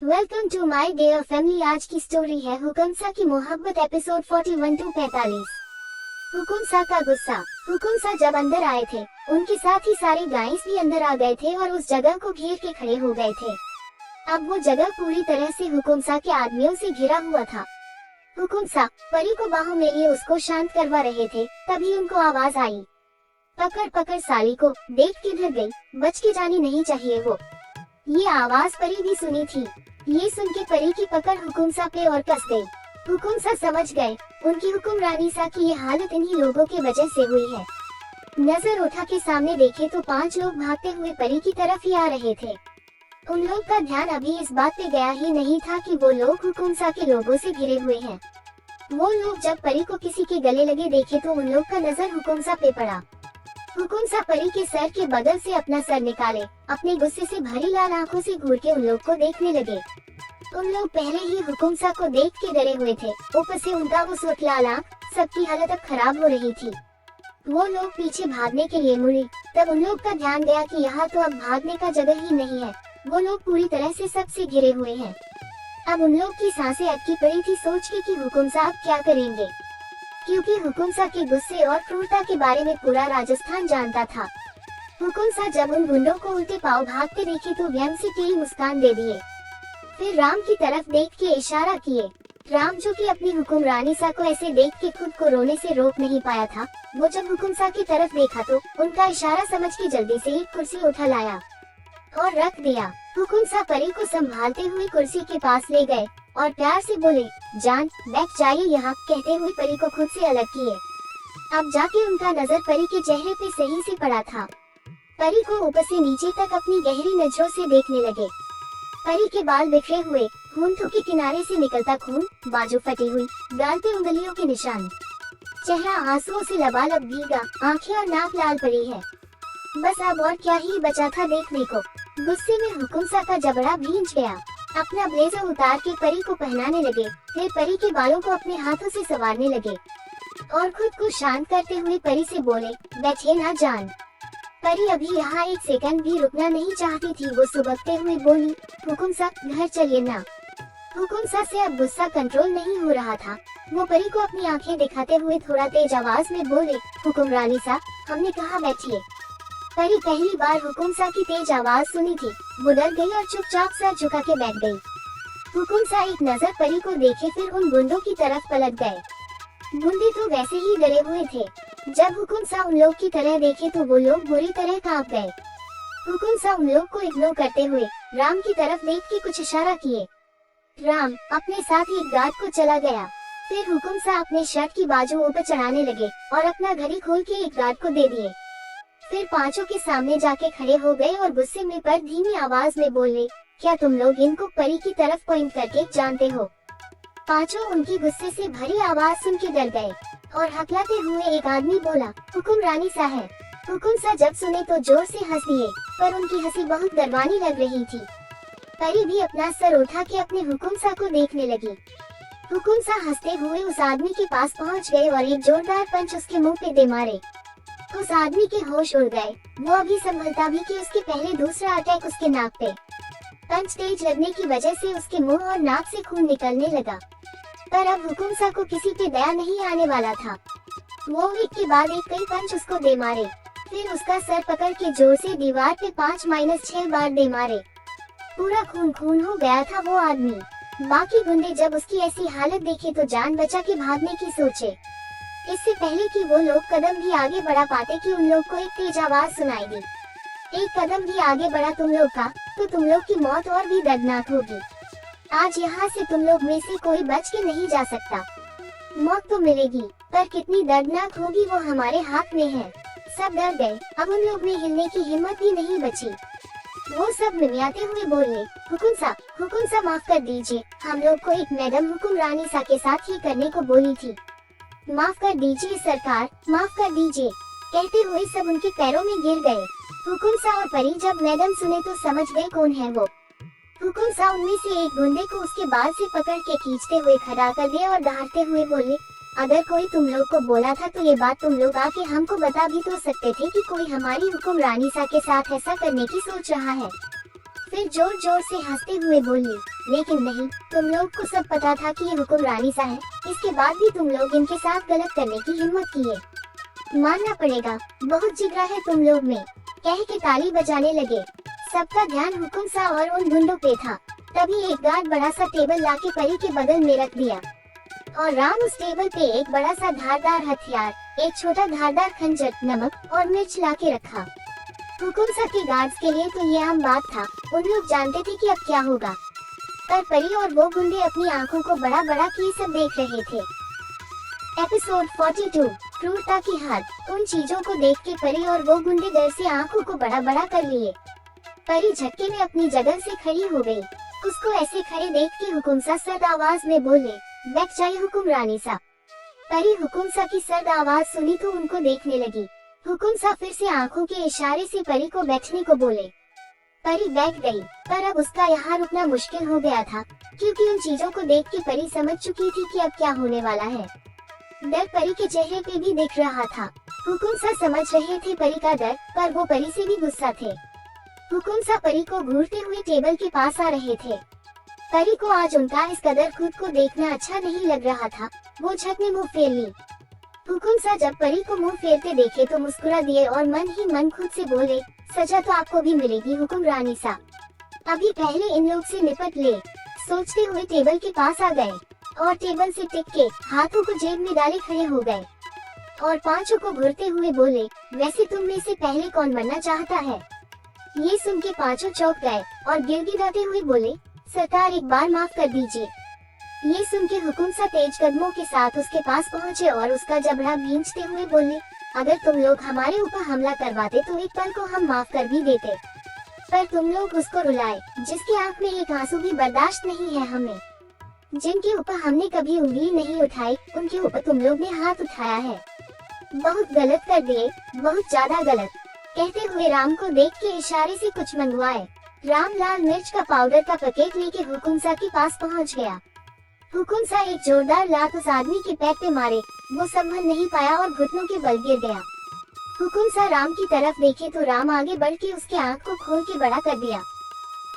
Welcome to my dear family. आज की story है हुकुमसा की मोहब्बत, एपिसोड 41 to 45। हुकुमसा का गुस्सा। हुकुमसा जब अंदर आए थे, उनके साथ ही सारे गाइस भी अंदर आ गए थे और उस जगह को घेर के खड़े हो गए थे। अब वो जगह पूरी तरह से हुकुमसा के आदमियों से घिरा हुआ था। हुकुमसा परी को बाहों में लिए उसको शांत करवा रहे थे, तभी उनको आवाज आई, पकड़ पकड़ साली को, देख किधर गई, बच के जानी नहीं चाहिए वो। ये आवाज परी भी सुनी थी। ये सुन के परी की पकड़ हुकुमसा पे और कस गई। हुकुमसा समझ गए, उनकी हुक्मरानी सा की ये हालत इन्हीं लोगों के वजह से हुई है। नजर उठा के सामने देखे तो 5 लोग भागते हुए परी की तरफ ही आ रहे थे। उन लोग का ध्यान अभी इस बात पे गया ही नहीं था कि वो लोग हुकुमसा के लोगों से घिरे हुए हैं। वो लोग जब परी को किसी के गले लगे देखे तो उन लोग का नजर हुकुमसा पे पड़ा। हुकुमसा परी के सर के बगल से अपना सर निकाले, अपने गुस्से से भरी लाल आंखों से घूर के उन लोग को देखने लगे। उन लोग पहले ही हुकुमसा को देख के डरे हुए थे, ऊपर से उनका वो सुर्ख लाल आंख, सबकी हालत अब खराब हो रही थी। वो लोग पीछे भागने के लिए मुड़े, तब उन लोग का ध्यान गया कि यहाँ तो अब भागने का जगह ही नहीं है। वो लोग पूरी तरह से सबसे घिरे हुए हैं। अब उन लोग की सांसें अटकी पड़ी थी सोच के कि हुकुमसा अब क्या करेंगे, क्योंकि हुकुमसा के गुस्से और क्रूरता के बारे में पूरा राजस्थान जानता था। हुकुमसा जब उन गुंडों को उल्टे पांव भागते देखे तो व्यंग से टेढ़ी मुस्कान दे दिए, फिर राम की तरफ देख के इशारा किए। राम जो कि अपनी हुक्मरानी सा को ऐसे देख के खुद को रोने से रोक नहीं पाया था, वो जब हुकुमसा की तरफ देखा तो उनका इशारा समझ के जल्दी से एक कुर्सी उठा लाया और रख दिया। हुकुमसा परी को संभालते हुए कुर्सी के पास ले गए और प्यार से बोले, जान बैठ जाइए यहाँ, कहते हुए परी को खुद से अलग किए। अब जाके उनका नजर परी के चेहरे पे सही से पड़ा था। परी को ऊपर से नीचे तक अपनी गहरी नजरों से देखने लगे। परी के बाल बिखरे हुए, होंठों के किनारे से निकलता खून, बाजू फटी हुई, गाल पे उंगलियों के निशान, चेहरा आंसुओं से लबालब भीगा, आंखें और नाक लाल पड़ी है। बस अब और क्या ही बचा था देखने को। गुस्से में हुकुमसा का जबड़ा भींच गया। अपना ब्लेजर उतार के परी को पहनाने लगे, फिर परी के बालों को अपने हाथों से संवारने लगे और खुद को शांत करते हुए परी से बोले, बैठिए ना जान। परी अभी यहाँ एक सेकंड भी रुकना नहीं चाहती थी। वो सुबकते हुए बोली, हुकुमसा घर चलिए ना। हुकुमसा से अब गुस्सा कंट्रोल नहीं हो रहा था। वो परी को अपनी आंखें दिखाते हुए थोड़ा तेज आवाज में बोले, हुक्मरानी सा, हमने कहा बैठिए। परी पहली बार हुकुमसा की तेज आवाज सुनी थी। वो डर गई और चुपचाप सर झुका के बैठ गई। हुकुमसा एक नजर परी को देखे, फिर उन गुंडों की तरफ पलट गए। गुंडे तो वैसे ही डरे हुए थे। जब हुकुमसा उन लोग की तरह देखे तो वो लोग बुरी तरह कांप गए। हुकुमसा उन लोग को इग्नोर करते हुए राम की तरफ देख के कुछ इशारा किए। राम अपने साथ एक गार्ड को चला गया। फिर हुकुमसा अपने शर्ट की बाजू ऊपर चढ़ाने लगे और अपना घड़ी खोल के एक गार्ड को दे दिए। फिर पांचों के सामने जाके खड़े हो गए और गुस्से में पर धीमी आवाज में बोले, क्या तुम लोग इनको परी की तरफ पॉइंट करके जानते हो? पांचों उनकी गुस्से से भरी आवाज सुन के डर गए और हकलाते हुए एक आदमी बोला, हुक्मरानी सा है। हुकुमसा जब सुने तो जोर से हंस दिए, पर उनकी हंसी बहुत डरवानी लग रही थी। परी भी अपना सर उठा के अपने हुकुमसा को देखने लगी। हुकुमसा हंसते हुए उस आदमी के पास पहुंच गए और एक जोरदार पंच उसके मुंह पे दे मारे। उस आदमी के होश उड़ गए। वो अभी संभलता भी कि उसके पहले दूसरा अटैक उसके नाक पे। पंच तेज लगने की वजह से उसके मुंह और नाक से खून निकलने लगा, पर अब हुकुमसा को किसी पे दया नहीं आने वाला था। वो एक के बाद एक कई पंच उसको दे मारे, फिर उसका सर पकड़ के जोर से दीवार पे 5-6 बार दे मारे। पूरा खून खून हो गया था वो आदमी। बाकी गुंडे जब उसकी ऐसी हालत देखे तो जान बचा के भागने की सोचे, इससे पहले कि वो लोग कदम भी आगे बढ़ा पाते कि उन लोग को एक तेज आवाज सुनाई दी, एक कदम भी आगे बढ़ा तुम लोग का तो तुम लोग की मौत और भी दर्दनाक होगी। आज यहाँ से तुम लोग में से कोई बच के नहीं जा सकता। मौत तो मिलेगी, पर कितनी दर्दनाक होगी वो हमारे हाथ में है। सब डर गए। अब उन लोग में हिलने की हिम्मत भी नहीं बची। वो सब मिमियाते हुए बोले, हुकुमसा माफ कर दीजिए, हम लोग को एक मैडम हुक्मरानी सा के साथ ही करने को बोली थी। माफ कर दीजिए सरकार, माफ कर दीजिए, कहते हुए सब उनके पैरों में गिर गए। हुकुमसा और परी जब मैडम सुने तो समझ गए कौन है वो। हुकुमसा उनमें से एक गुंडे को उसके बाल से पकड़ के खींचते हुए खड़ा कर दिया और दहाड़ते हुए बोले, अगर कोई तुम लोग को बोला था तो ये बात तुम लोग आके हमको बता भी तो सकते थे कि कोई हमारी हुक्मरानी सा के साथ ऐसा करने की सोच रहा है। फिर जोर जोर से हंसते हुए बोली, लेकिन नहीं, तुम लोग को सब पता था कि ये हुक्मरानी सा है, इसके बाद भी तुम लोग इनके साथ गलत करने की हिम्मत किए। मानना पड़ेगा, बहुत जिगरा है तुम लोग में, कह के ताली बजाने लगे। सबका ध्यान हुकुम सा और उन गुंडों पे था। तभी एक गार्ड बड़ा सा टेबल लाके परी के बगल में रख दिया और राम उस टेबल पे एक बड़ा सा धारदार हथियार, एक छोटा धारदार खंजर, नमक और मिर्च लाके रखा। हुकुम सा के गार्ड्स के लिए तो ये आम बात था, उन लोग जानते थे कि अब क्या होगा, पर परी और वो गुंडे अपनी आंखों को बड़ा बड़ा किए सब देख रहे थे। एपिसोड 42, क्रूरता की हद। उन चीजों को देख के परी और वो गुंडे डर से आंखों को बड़ा बड़ा कर लिए। परी झटके में अपनी जगह से खड़ी हो गई। उसको ऐसे खड़े देख के हुकुम सा सर्द आवाज में बोले, बैठ जाइए हुक्मरानी सा। परी हुकुम सा की सर्द आवाज सुनी तो उनको देखने लगी। हुकुम सा फिर से आंखों के इशारे से परी को बैठने को बोले। परी बैठ गई, पर अब उसका यहाँ रुकना मुश्किल हो गया था, क्योंकि उन चीजों को देख के परी समझ चुकी थी कि अब क्या होने वाला है। डर परी के चेहरे पे भी दिख रहा था। हुकुम सा समझ रहे थे परी का डर, पर वो परी से भी गुस्सा थे। हुकुम सा परी को घूरते हुए टेबल के पास आ रहे थे। परी को आज उनका इस कदर खुद को देखना अच्छा नहीं लग रहा था। वो झट में मुंह फेर ली। हुकुम सा जब परी को मुंह फेरते देखे तो मुस्कुरा दिए और मन ही मन खुद से बोले, सजा तो आपको भी मिलेगी हुक्मरानी सा, अभी पहले इन लोग से निपट ले। सोचते हुए टेबल के पास आ गए और टेबल से टिक के हाथों को जेब में डाले खड़े हो गए और पांचों को घूरते हुए बोले, वैसे तुम में से पहले कौन बनना चाहता है। ये सुन के पांचों चौंक गए और गिड़गिड़ाते हुए बोले, सरकार एक बार माफ कर दीजिए। ये सुन के हुकुम सा तेज कदमों के साथ उसके पास पहुँचे और उसका जबड़ा भींचते हुए बोले, अगर तुम लोग हमारे ऊपर हमला करवाते तो एक पल को हम माफ कर भी देते, पर तुम लोग उसको रुलाए जिसकी आंख में एक आंसू भी बर्दाश्त नहीं है हमें। जिनके ऊपर हमने कभी उंगली नहीं उठाई, उनके ऊपर तुम लोग ने हाथ उठाया है। बहुत गलत कर दिए, बहुत ज्यादा गलत। कहते हुए राम को देख के इशारे से कुछ मंगवाए। राम लाल मिर्च का पाउडर का पैकेट लेके हुकुम सा के पास पहुंच गया। हुकुम सा एक जोरदार लात उस आदमी के पैर पे मारे, वो संभल नहीं पाया और घुटनों के बल गिर गया। हुकुम सा राम की तरफ देखे तो राम आगे बढ़ के उसके आंख को खोल के बड़ा कर दिया।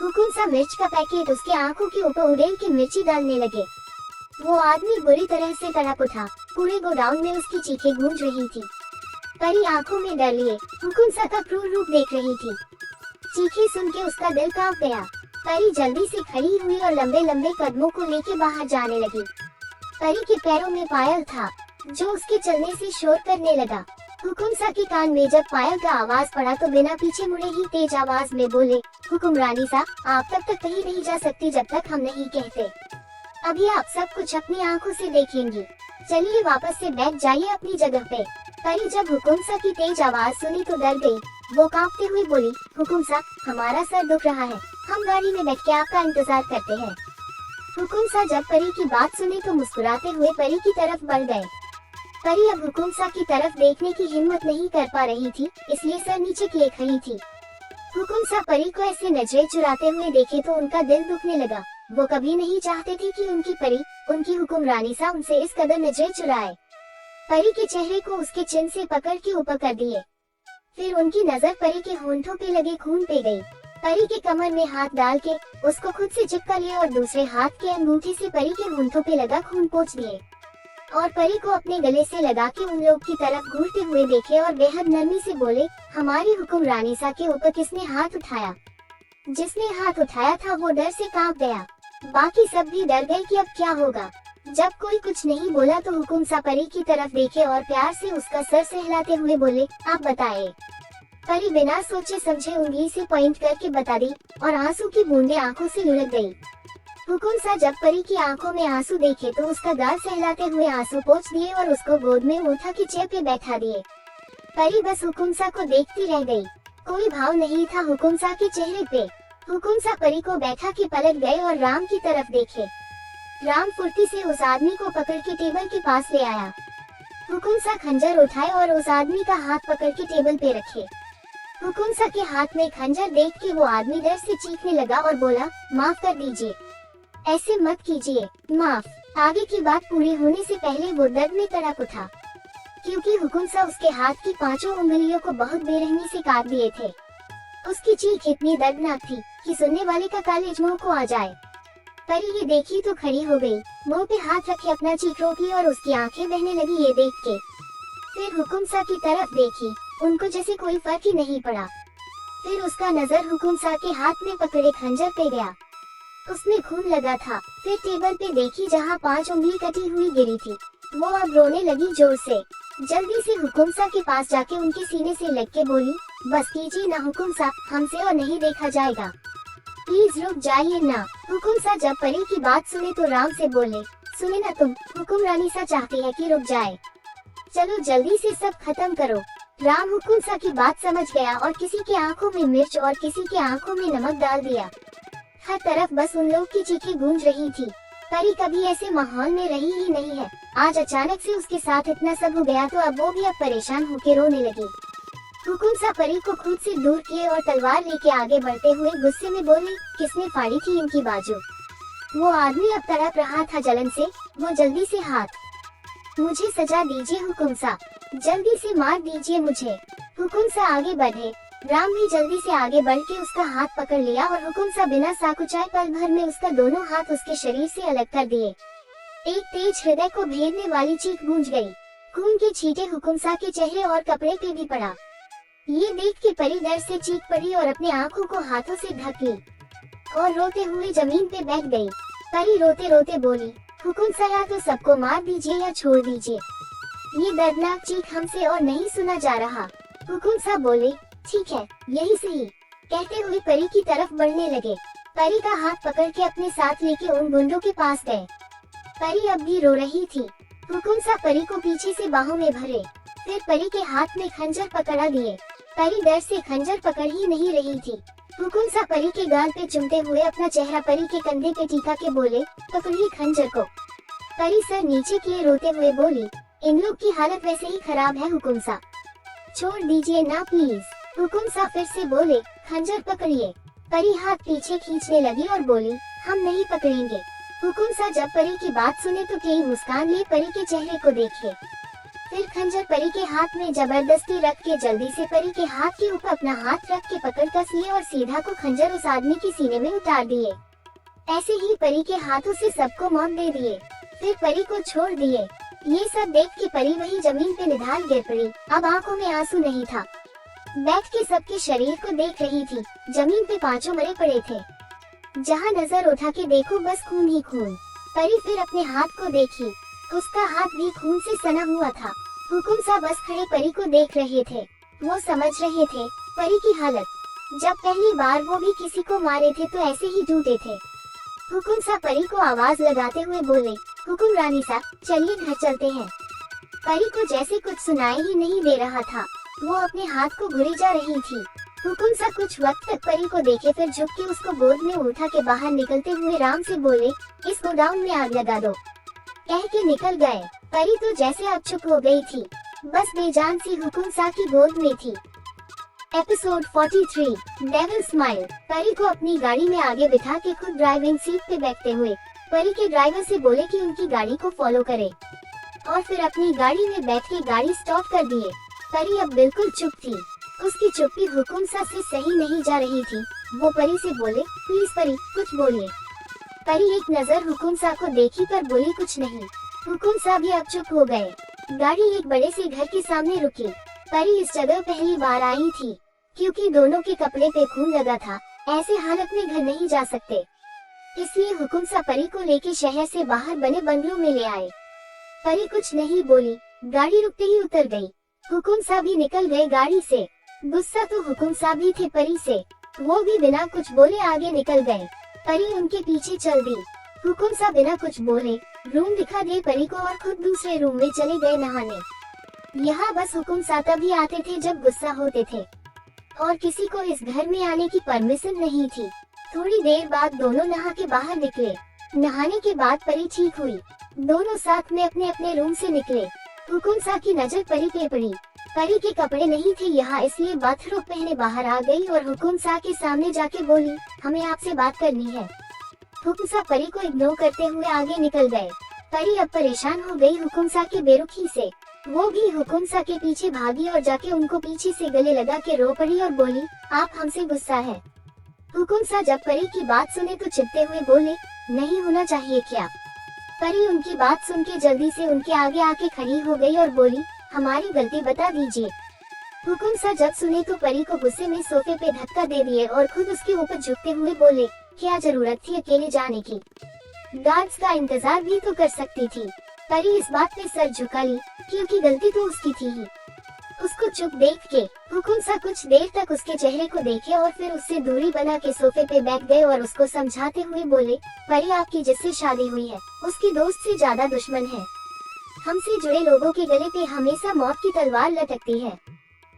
हुकुम सा मिर्च का पैकेट उसके आंखों के ऊपर उड़ेल के मिर्ची डालने लगे। वो आदमी बुरी तरह से तड़प उठा। पूरे गोडाउन में उसकी चीखें गूंज रही थी। परी आंखों में डर लिए हुकुम सा का क्रूर रूप देख रही थी। चीखें सुन के उसका दिल कांप गया। परी जल्दी से खड़ी हुई और लंबे लंबे कदमों को लेके बाहर जाने लगी। परी के पैरों में पायल था जो उसके चलने से शोर करने लगा। हुकुम सा के कान में जब पायल का आवाज पड़ा तो बिना पीछे मुड़े ही तेज आवाज में बोले, हुक्मरानी सा, आप तब तक कहीं नहीं जा सकती जब तक हम नहीं कहते। अभी आप सब कुछ अपनी आंखों से देखेंगी। चलिए वापस से बैठ जाइए अपनी जगह पे। परी जब हुकुम सा की तेज आवाज सुनी तो डर गई। वो कांपते हुए बोली, हुकुम सा, हमारा सर दुख रहा है, हम गाड़ी में बैठ के आपका इंतजार करते हैं। हुकुम सा जब परी की बात सुनी तो मुस्कुराते हुए परी की तरफ बढ़ गए। परी अब हुकुम सा की तरफ देखने की हिम्मत नहीं कर पा रही थी, इसलिए सर नीचे किए खड़ी थी। हुकुम सा परी को ऐसे नजरें चुराते हुए देखे तो उनका दिल दुखने लगा। वो कभी नहीं चाहते थे कि उनकी परी, उनकी हुक्मरानी सा उनसे इस कदर नजरें चुराए। परी के चेहरे को उसके चिन से पकड़ के ऊपर कर दिए। फिर उनकी नजर परी के होंठों पे लगे खून पे गई। परी के कमर में हाथ डाल के उसको खुद से चिपका लिए और दूसरे हाथ के अंगूठे से परी के होंठों पे लगा खून पोंछ दिए और परी को अपने गले से लगा के उन लोग की तरफ घूरते हुए देखे और बेहद नरमी से बोले, हमारी हुक्मरानी सा के ऊपर किसने हाथ उठाया। जिसने हाथ उठाया था वो डर से कांप गया। बाकी सब भी डर गए कि अब क्या होगा। जब कोई कुछ नहीं बोला तो हुकुम सा परी की तरफ देखे और प्यार से उसका सर सहलाते हुए बोले, आप बताए। परी बिना सोचे समझे उंगली से पॉइंट करके बता दी और आंसू की बूंदें आंखों से लुढ़क गई। हुकुम सा जब परी की आंखों में आंसू देखे तो उसका गाल सहलाते हुए आंसू पोंछ दिए और उसको गोद में उठा के चेयर पे बैठा दिए। परी बस हुकुम सा को देखती रह गई। कोई भाव नहीं था हुकुम सा के चेहरे पे। हुकुम सा परी को बैठा के पलट गए और राम की तरफ देखे। राम फुर्ती से उस आदमी को पकड़ के टेबल के पास ले आया। हुकुम सा खंजर उठाए और उस आदमी का हाथ पकड़ के टेबल पे रखे। हुकुम सा के हाथ में खंजर देख के वो आदमी डर से चीखने लगा और बोला, माफ कर दीजिए, ऐसे मत कीजिए, माफ। आगे की बात पूरी होने से पहले वो दर्द में तड़प उठा, क्योंकि हुकुम सा उसके हाथ की 5 उंगलियों को बहुत बेरहमी से काट दिए थे। उसकी चीख इतनी दर्दनाक थी कि सुनने वाले का कॉलेज मुंह को आ जाए। परी ये देखी तो खड़ी हो गई, मुंह पे हाथ रखे अपना चीख रोक लिया और उसकी आंखें बहने लगी ये देख के। फिर हुकुमसा की तरफ देखी, उनको जैसे कोई फर्क ही नहीं पड़ा। फिर उसका नजर हुकुमसा के हाथ में पकड़े खंजर पे गया, उसमें खून लगा था। फिर टेबल पे देखी जहाँ 5 उंगली कटी हुई गिरी थी। वो अब रोने लगी जोर से। जल्दी से हुकुमसा के पास जाके उनके सीने से लग के बोली, बस कीजिए ना हुकुमसा, हमसे और नहीं देखा जाएगा, प्लीज रुक जाइए ना। हुकुमसा जब परी की बात सुने तो राम से बोले, सुने ना तुम, हुकुमरानी सा चाहती है कि रुक जाए, चलो जल्दी से सब खत्म करो। राम हुकुमसा की बात समझ गया और किसी के आंखों में मिर्च और किसी के आंखों में नमक डाल दिया। हर तरफ बस उन लोग की चीखें गूंज रही थी। परी कभी ऐसे माहौल में रही ही नहीं है, आज अचानक से उसके साथ इतना सब हो गया तो अब वो भी अब परेशान होकर रोने लगी। हुकुमसा परी को खुद से दूर किए और तलवार लेके आगे बढ़ते हुए गुस्से में बोले, किसने फाड़ी थी इनकी बाजू? वो आदमी अब तड़प रहा था जलन से, वो जल्दी से हाथ, मुझे सजा दीजिए हुकुमसा, जल्दी से मार दीजिए मुझे। हुकुमसा आगे बढ़े, राम भी जल्दी से आगे बढ़ के उसका हाथ पकड़ लिया और हुकुमसा बिना साकुचाए पल भर में उसका दोनों हाथ उसके शरीर से अलग कर दिए। एक तेज हृदय को भेदने वाली चीख गूंज गई, खून के छींटे हुकुमसा के चेहरे और कपड़े पे भी पड़ा। ये देख के परी डर से चीख पड़ी और अपनी आंखों को हाथों से ढक ली और रोते हुए जमीन पे बैठ गई। परी रोते रोते बोली, हुकुमसा या तो सबको मार दीजिए या छोड़ दीजिए, ये दर्दनाक चीख हमसे और नहीं सुना जा रहा। हुकुमसा बोले, ठीक है, यही सही, कहते हुए परी की तरफ बढ़ने लगे। परी का हाथ पकड़ के अपने साथ लेके उन गुंडों के पास गए। परी अब भी रो रही थी। हुकुमसा परी को पीछे से बाहों में भरे, फिर परी के हाथ में खंजर पकड़ा दिए। परी डर से खंजर पकड़ ही नहीं रही थी। हुकुमसा परी के गाल पे चुमते हुए अपना चेहरा परी के कंधे पे टीका के बोले, पकड़िए खंजर को। परी सर नीचे किए रोते हुए बोली, इन लोग की हालत वैसे ही खराब है हुकुमसा, छोड़ दीजिए ना प्लीज। हुकुमसा फिर से बोले, खंजर पकड़िए। परी हाथ पीछे खींचने लगी और बोली, हम नहीं पकड़ेंगे। हुकुमसा जब परी की बात सुने तो कई मुस्कान लिए परी के चेहरे को देखे, फिर खंजर परी के हाथ में जबरदस्ती रख के जल्दी से परी के हाथ के ऊपर अपना हाथ रख के पकड़ कस लिए और सीधा को खंजर उस आदमी के सीने में उतार दिए। ऐसे ही परी के हाथों से सबको मौत दे दिए, फिर परी को छोड़ दिए। ये सब देख के परी वही जमीन पे निढाल गिर पड़ी। अब आंखों में आंसू नहीं था, बैठ के सबके शरीर को देख रही थी। जमीन पे पांचों मरे पड़े थे, जहाँ नजर उठा के देखो बस खून ही खून। परी फिर अपने हाथ को देखी, उसका हाथ भी खून से सना हुआ था। हुकुमसा बस खड़े परी को देख रहे थे, वो समझ रहे थे परी की हालत। जब पहली बार वो भी किसी को मारे थे तो ऐसे ही टूटे थे। हुकुमसा परी को आवाज लगाते हुए बोले, हुकुमरानी साहब, चलिए घर चलते हैं। परी को जैसे कुछ सुनाई ही नहीं दे रहा था, वो अपने हाथ को घुरी जा रही थी। हुकुमसा कुछ वक्त तक परी को देखे, फिर झुक के उसको गोद में उठा के बाहर निकलते हुए राम से बोले, इस गोडाउन में आग लगा दो, कह के निकल गए। परी तो जैसे अब चुप हो गई थी, बस बेजान सी हुकुमसा की गोद में थी। Episode 43 devil smile. परी को अपनी गाड़ी में आगे बिठा के खुद ड्राइविंग सीट पे बैठते हुए परी के ड्राइवर से बोले कि उनकी गाड़ी को फॉलो करे, और फिर अपनी गाड़ी में बैठ के गाड़ी स्टॉप कर दिए। परी अब बिल्कुल चुप थी, उसकी चुप्पी हुकुमसा से सही नहीं जा रही थी। वो परी से बोले, प्लीज परी, कुछ बोलिए। परी एक नजर हुकुमसा को देखी पर बोली कुछ नहीं। हुकुमसा भी अब चुप हो गए। गाड़ी एक बड़े से घर के सामने रुकी। परी इस जगह पहली बार आई थी, क्योंकि दोनों के कपड़े पे खून लगा था, ऐसे हालत में घर नहीं जा सकते, इसलिए हुकुमसा परी को लेके शहर से बाहर बने बंगलों में ले आए। परी कुछ नहीं बोली, गाड़ी रुकते ही उतर गई। हुकुमसा भी निकल गए गाड़ी से। गुस्सा तो हुकुमसा भी थे परी से, वो भी बिना कुछ बोले आगे निकल गए। परी उनके पीछे चल दी। हुकुमसा बिना कुछ बोले रूम दिखा दिए परी को और खुद दूसरे रूम में चले गए नहाने। यहाँ बस हुकुमसा तभी आते थे जब गुस्सा होते थे, और किसी को इस घर में आने की परमिशन नहीं थी। थोड़ी देर बाद दोनों नहा के बाहर निकले। नहाने के बाद परी ठीक हुई, दोनों साथ में अपने अपने रूम से निकले। हुकुमसा की नजर परी पे पड़ी। परी के कपड़े नहीं थे यहाँ, इसलिए बाथरोब पहने बाहर आ गई और हुकुमसा के सामने जाके बोली, हमें आपसे बात करनी है। हुकुमसा परी को इग्नोर करते हुए आगे निकल गए। परी अब परेशान हो गई हुकुमसा के बेरुखी से। वो भी हुकुमसा के पीछे भागी और जाके उनको पीछे से गले लगा के रो पड़ी और बोली, आप हमसे गुस्सा है। हुकुमसा जब परी की बात सुने तो चिढ़ते हुए बोले, नहीं होना चाहिए क्या। परी उनकी बात सुन के जल्दी से उनके आगे आके खड़ी हो गई और बोली, हमारी गलती बता दीजिए। हुकुमसा जब सुने तो परी को गुस्से में सोफे पे धक्का दे दिए और खुद उसके ऊपर झुकते हुए बोले, क्या जरूरत थी अकेले जाने की, गार्ड्स का इंतजार भी तो कर सकती थी। परी इस बात पे सर झुका ली, क्योंकि गलती तो उसकी थी ही। उसको चुप देख के हुकुमसा कुछ देर तक उसके चेहरे को देखे और फिर उससे दूरी बना के सोफे पे बैठ गए और उसको समझाते हुए बोले, परी आपकी जिससे शादी हुई है उसकी दोस्त से ज्यादा दुश्मन है। हमसे जुड़े लोगों के गले पे हमेशा मौत की तलवार लटकती है,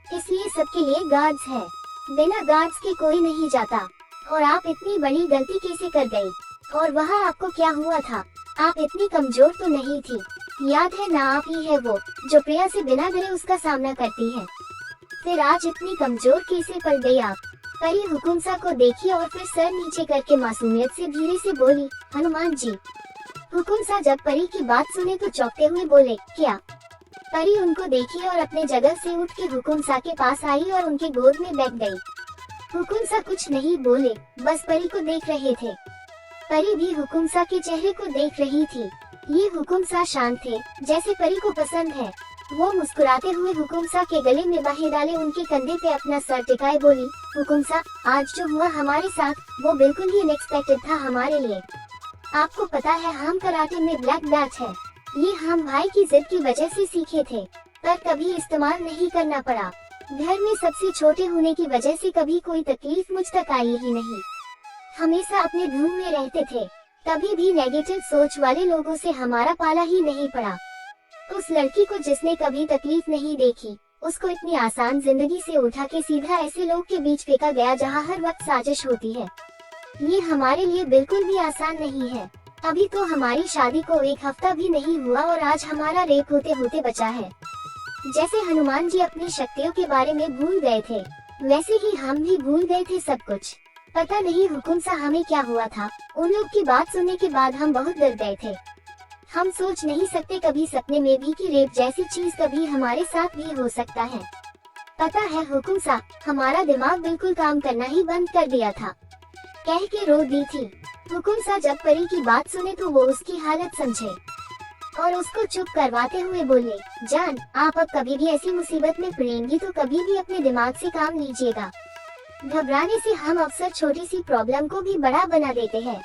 इसलिए सबके लिए गार्ड्स है, बिना गार्ड्स के कोई नहीं जाता। और आप इतनी बड़ी गलती कैसे कर गई, और वहाँ आपको क्या हुआ था, आप इतनी कमजोर तो नहीं थी। याद है ना, आप ही है वो जो प्रिया से बिना डरे उसका सामना करती है, फिर आज इतनी कमजोर कैसे पड़ गई आप। परी हुकुमसा को देखी और फिर सर नीचे करके मासूमियत से धीरे से बोली, हनुमान जी। हुकुमसा जब परी की बात सुने तो चौंकते हुए बोले, क्या। परी उनको देखी और अपने जगह से उठ के हुकुमसा के पास आई और उनके गोद में बैठ गई। हुकुमसा कुछ नहीं बोले, बस परी को देख रहे थे। परी भी हुकुमसा के चेहरे को देख रही थी। ये हुकुमसा शांत थे, जैसे परी को पसंद है। वो मुस्कुराते हुए हुकुमसा के गले में बाहें डाले उनके कंधे पे अपना सर टिकाए बोली, हुकुमसा, आज जो हुआ हमारे साथ वो बिल्कुल ही अनएक्सपेक्टेड था हमारे लिए। आपको पता है हम कराटे में ब्लैक बेल्ट है, ये हम भाई की जिद की वजह से सीखे थे, पर कभी इस्तेमाल नहीं करना पड़ा। घर में सबसे छोटे होने की वजह से कभी कोई तकलीफ मुझ तक आई ही नहीं। हमेशा अपने धुन में रहते थे, कभी भी नेगेटिव सोच वाले लोगों से हमारा पाला ही नहीं पड़ा। उस लड़की को जिसने कभी तकलीफ नहीं देखी, उसको इतनी आसान जिंदगी से उठा के सीधा ऐसे लोग के बीच फेंका गया जहाँ हर वक्त साजिश होती है। ये हमारे लिए बिल्कुल भी आसान नहीं है। अभी तो हमारी शादी को 1 हफ्ता भी नहीं हुआ और आज हमारा रेप होते होते बचा है। जैसे हनुमान जी अपनी शक्तियों के बारे में भूल गए थे, वैसे ही हम भी भूल गए थे सब कुछ। पता नहीं हुकुमसा हमें क्या हुआ था, उन लोग की बात सुनने के बाद हम बहुत डर गए थे। हम सोच नहीं सकते कभी सपने में भी कि रेप जैसी चीज कभी हमारे साथ भी हो सकता है। पता है हुकुमसा, हमारा दिमाग बिल्कुल काम करना ही बंद कर दिया था, कह के रो दी थी। हुकुमसा जब परी की बात सुने तो वो उसकी हालत समझे और उसको चुप करवाते हुए बोले, जान, आप अब कभी भी ऐसी मुसीबत में पड़ेंगी तो कभी भी अपने दिमाग से काम लीजिएगा। घबराने से हम अक्सर छोटी सी प्रॉब्लम को भी बड़ा बना देते हैं।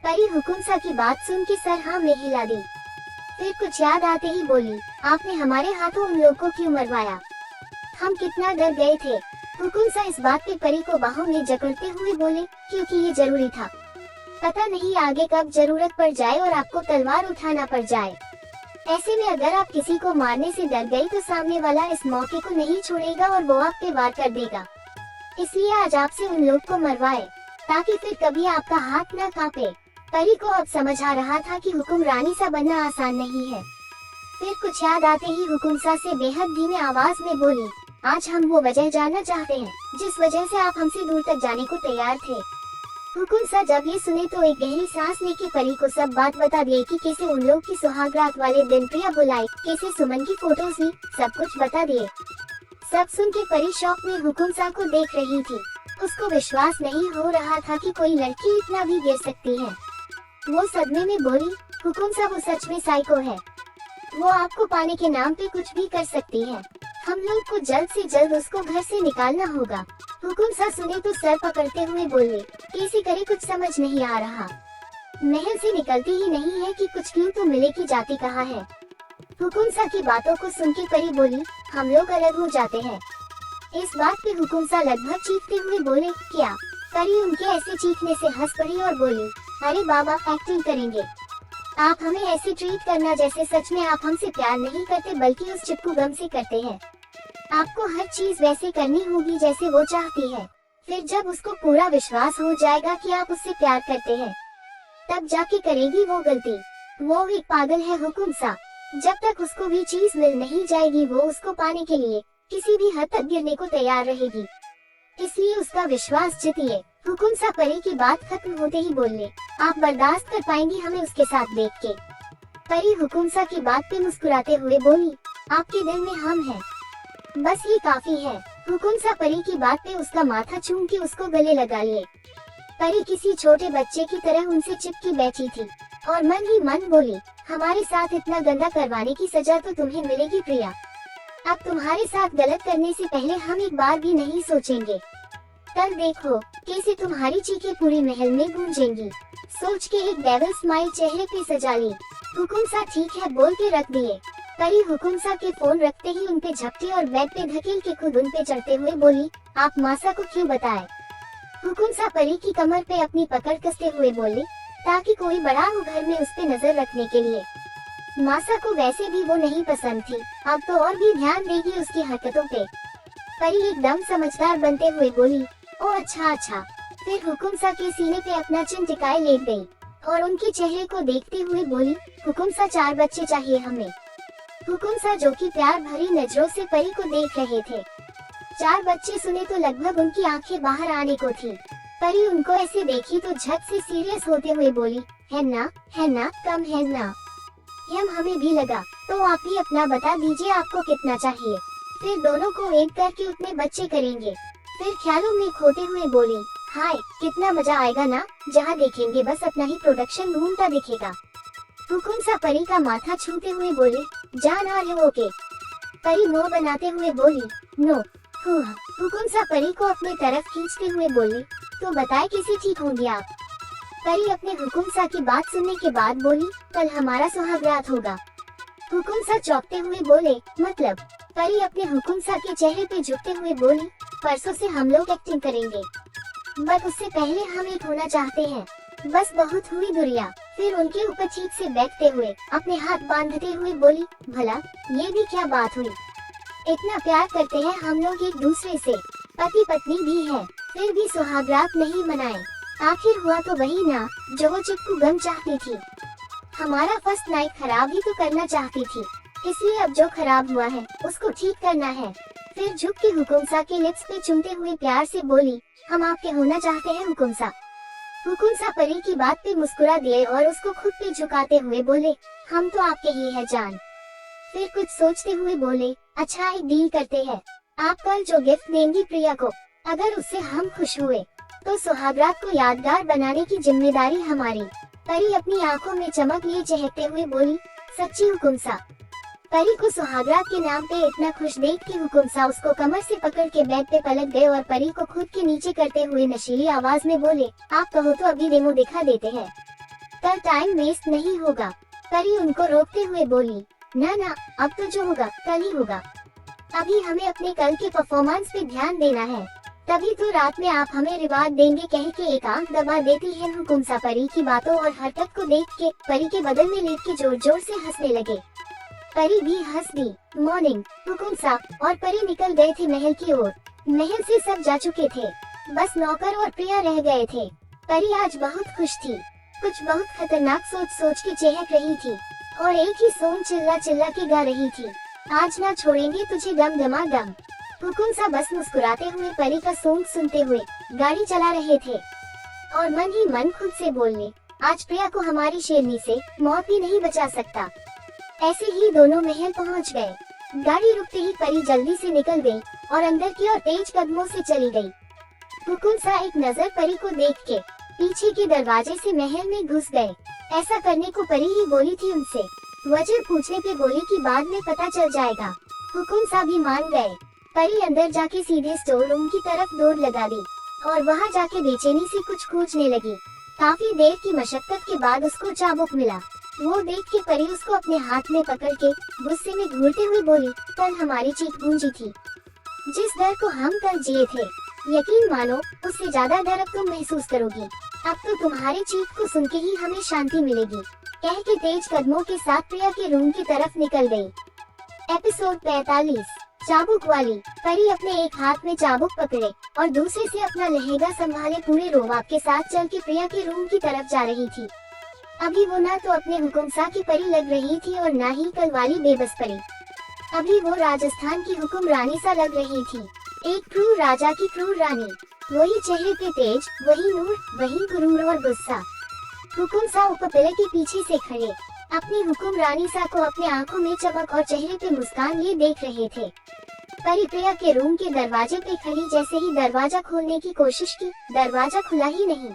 परी हुकुमसा की बात सुन के सर हाँ में हिला दी, फिर कुछ याद आते ही बोली, आपने हमारे हाथों उन लोग को क्यों मरवाया, हम कितना डर गए थे। हुकुमसा इस बात पे परी को बाहों में जकड़ते हुए बोले, क्योंकि ये जरूरी था। पता नहीं आगे कब जरूरत पड़ जाए और आपको तलवार उठाना पड़ जाए। ऐसे में अगर आप किसी को मारने से डर गई तो सामने वाला इस मौके को नहीं छोड़ेगा और वो आप पे वार कर देगा। इसलिए आज आपसे उन लोग को मरवाए ताकि फिर कभी आपका हाथ न कांपे। परी को अब समझ आ रहा था कि हुक्मरानी सा बनना आसान नहीं है। फिर कुछ याद आते ही हुकुमसा से बेहद धीमे आवाज में बोली, आज हम वो वजह जानना चाहते हैं जिस वजह से आप हमसे दूर तक जाने को तैयार थे। हुकुमसा जब ये सुने तो एक गहरी सांस लेके परी को सब बात बता दिए कि कैसे उन लोग की सुहागरात वाले दिन प्रिया बुलाई, कैसे सुमन की फोटोज ली, सब कुछ बता दिए। सब सुन के परी शौक में हुकुमसा को देख रही थी। उसको विश्वास नहीं हो रहा था कि कोई लड़की इतना भी गिर सकती है। वो सदमे में बोली, हुकुमसा वो सच में साइको है, वो आपको पाने के नाम पे कुछ भी कर सकती है। हम लोग को जल्द से जल्द उसको घर से निकालना होगा। हुकुमसा सुने तो सर पकड़ते हुए बोले, कैसे करे कुछ समझ नहीं आ रहा। महल से निकलती ही नहीं है कि कुछ क्यों तो मिले की जाती कहाँ है। हुकुमसा की बातों को सुन के परी बोली, हम लोग अलग हो जाते हैं। इस बात पे हुकुमसा लगभग चीखते हुए बोले, क्या? परी उनके ऐसे चीखने से हंस पड़ी और बोली, अरे बाबा, एक्टिंग करेंगे आप, हमें ऐसे ट्रीट करना जैसे सच में आप हमसे प्यार नहीं करते बल्कि उस चिपकू गम से करते हैं। आपको हर चीज वैसे करनी होगी जैसे वो चाहती है। फिर जब उसको पूरा विश्वास हो जाएगा कि आप उससे प्यार करते हैं, तब जाके करेगी वो गलती। वो एक पागल है हुकुमसा, जब तक उसको भी चीज मिल नहीं जाएगी वो उसको पाने के लिए किसी भी हद तक गिरने को तैयार रहेगी। इसलिए उसका विश्वास जीतिए। हुकुमसा परी की बात खत्म होते ही बोले, आप बर्दाश्त कर पाएंगी हमें उसके साथ देख के? परी हुकुमसा की बात पे मुस्कुराते हुए बोली, आपके दिल में हम हैं, बस ये काफी है। हुकुमसा परी की बात पे उसका माथा चूम के उसको गले लगा लिए। परी किसी छोटे बच्चे की तरह उनसे चिपकी बैठी थी और मन ही मन बोली, हमारे साथ इतना गंदा करवाने की सजा तो तुम्हें मिलेगी प्रिया। अब तुम्हारे साथ गलत करने से पहले हम एक बार भी नहीं सोचेंगे। कल देखो कैसे तुम्हारी चीखें पूरी महल में गूंजेंगी। सोच के एक डेविल स्माइल चेहरे पे सजा ली। हुकुमसा ठीक है बोल के रख दिए। परी हुकुमसा के फोन रखते ही उनपे झपटी और बेड पे धकेल के खुद उनपे चढ़ते हुए बोली, आप मासा को क्यों बताए? हुकुमसा परी की कमर पे अपनी पकड़ कसते हुए बोली, ताकि कोई बड़ा हो घर में उस पे नजर रखने के लिए। मासा को वैसे भी वो नहीं पसंद थी, अब तो और भी ध्यान देगी उसकी हरकतों पे। परी एकदम समझदार बनते हुए बोली, ओ अच्छा। फिर हुकुमसा के सीने पे अपना चिन टिकाए लेट गई और उनके चेहरे को देखते हुए बोली, हुकुमसा 4 बच्चे चाहिए हमें। हुकुमसा जो कि प्यार भरी नजरों से परी को देख रहे थे। 4 बच्चे सुने तो लगभग उनकी आंखें बाहर आने को थी। परी उनको ऐसे देखी तो झट से सीरियस होते हुए बोली, है ना कम है ना? यम हमें भी लगा, तो आप ही अपना बता दीजिए आपको कितना चाहिए, फिर दोनों को एक करके उतने बच्चे करेंगे। फिर ख्यालों में खोते हुए बोली, हाय कितना मजा आएगा ना, जहाँ देखेंगे बस अपना ही प्रोडक्शन घूमता दिखेगा। हुकुमसा परी का माथा छूते हुए बोली, जान आ रहे ओके? परी नो बनाते हुए बोली, नो। हुकुमसा परी को अपने तरफ खींचते हुए बोली, तो बताए कैसे ठीक होंगे आप? परी अपने हुकुमसा की बात सुनने के बाद बोली, कल हमारा सुहागरात होगा। हुकुमसा चौंकते हुए बोले, मतलब? परी अपने हुकुमसा के चेहरे पे झुकते हुए बोली, परसों से हम लोग एक्टिंग करेंगे, बट उससे पहले हम एक होना चाहते हैं। बस बहुत हुई दुरिया। फिर उनके ऊपर ठीक से बैठते हुए अपने हाथ बांधते हुए बोली, भला ये भी क्या बात हुई? इतना प्यार करते हैं हम लोग एक दूसरे से, पति पत्नी भी है, फिर भी सुहागरात नहीं मनाए। आखिर हुआ तो वही ना जो वो चिपकू गम चाहती थी। हमारा फर्स्ट नाइट खराब ही तो करना चाहती थी, इसलिए अब जो खराब हुआ है उसको ठीक करना है। फिर झुक के हुकुमसा के लिप्स पे चूमते हुए प्यार से बोली, हम आपके होना चाहते हैं हुकुमसा। हुकुमसा परी की बात पे मुस्कुरा दिए और उसको खुद पे झुकाते हुए बोले, हम तो आपके ही है जान। फिर कुछ सोचते हुए बोले, अच्छा एक डील करते हैं, आप कल जो गिफ्ट देंगी प्रिया को, अगर उससे हम खुश हुए तो सुहागरात को यादगार बनाने की जिम्मेदारी हमारी। परी अपनी आंखों में चमक लिए चहकते हुए बोली, सच्ची हुकुमसा? परी को सुहागरात के नाम पे इतना खुश देख के हुकुमसा उसको कमर से पकड़ के बेड पे पलट गए और परी को खुद के नीचे करते हुए नशीली आवाज में बोले, आप कहो तो अभी डेमो दिखा देते हैं, कल टाइम वेस्ट नहीं होगा। परी उनको रोकते हुए बोली, ना अब तो जो होगा कल ही होगा, अभी हमें अपने कल के परफॉर्मेंस पे ध्यान देना है, तभी तो रात में आप हमें रिवार्ड देंगे, कह के एक आंख दबा देती है हुकुमसा परी की बातों और हरकत को देख के परी के बदल में लेट के जोर जोर से हंसने लगे। परी भी हंस दी। मॉर्निंग। हुकुमसा और परी निकल गए थे महल की ओर। महल से सब जा चुके थे, बस नौकर और प्रिया रह गए थे। परी आज बहुत खुश थी, कुछ बहुत खतरनाक सोच के चहक रही थी और एक ही सॉन्ग चिल्ला के गा रही थी, आज ना छोड़ेंगे तुझे दम दमा दम। हुकुमसा बस मुस्कुराते हुए परी का सॉन्ग सुनते हुए गाड़ी चला रहे थे और मन ही मन खुद से बोलने, आज प्रिया को हमारी शेरनी से मौत भी नहीं बचा सकता। ऐसे ही दोनों महल पहुंच गए। गाड़ी रुकते ही परी जल्दी से निकल गई और अंदर की ओर तेज कदमों से चली गई। हुकुमसा एक नजर परी को देख के पीछे के दरवाजे से महल में घुस गए। ऐसा करने को परी ही बोली थी उनसे, वजह पूछने पे बोली कि बाद में पता चल जाएगा। हुकुमसा भी मान गए। परी अंदर जाके सीधे स्टोर रूम की तरफ दौड़ लगा दी और वहाँ जाके बेचैनी से कुछ खोजने लगी। काफी देर की मशक्कत के बाद उसको चाबुक मिला। वो देख के परी उसको अपने हाथ में पकड़ के गुस्से में घूरते हुए बोली, कल हमारी चीख गूंजी थी, जिस डर को हम कल जिए थे, यकीन मानो उससे ज्यादा डर अब तुम महसूस करोगी। अब तो तुम्हारी चीख को सुन के ही हमें शांति मिलेगी, कह के तेज कदमों के साथ प्रिया के रूम की तरफ निकल गई। एपिसोड 45। चाबुक वाली। परी अपने एक हाथ में चाबुक पकड़े और दूसरे से अपना लहंगा संभाले पूरे रोवाब के साथ चल के प्रिया के रूम की तरफ जा रही थी। अभी वो ना तो अपने हुकुमसा की परी लग रही थी और ना ही कल वाली बेबस परी। अभी वो राजस्थान की हुक्मरानी सा लग रही थी, एक क्रूर राजा की क्रूर रानी। वही चेहरे पे तेज, वही नूर, वही गुरूर और गुस्सा। हुकुमसा उपपिले के पीछे से खड़े अपनी हुक्मरानी सा को अपने आंखों में चमक और चेहरे पे मुस्कान लिए देख रहे थे। परी प्रिया के रूम के दरवाजे पे खड़ी जैसे ही दरवाजा खोलने की कोशिश की, दरवाजा खुला ही नहीं।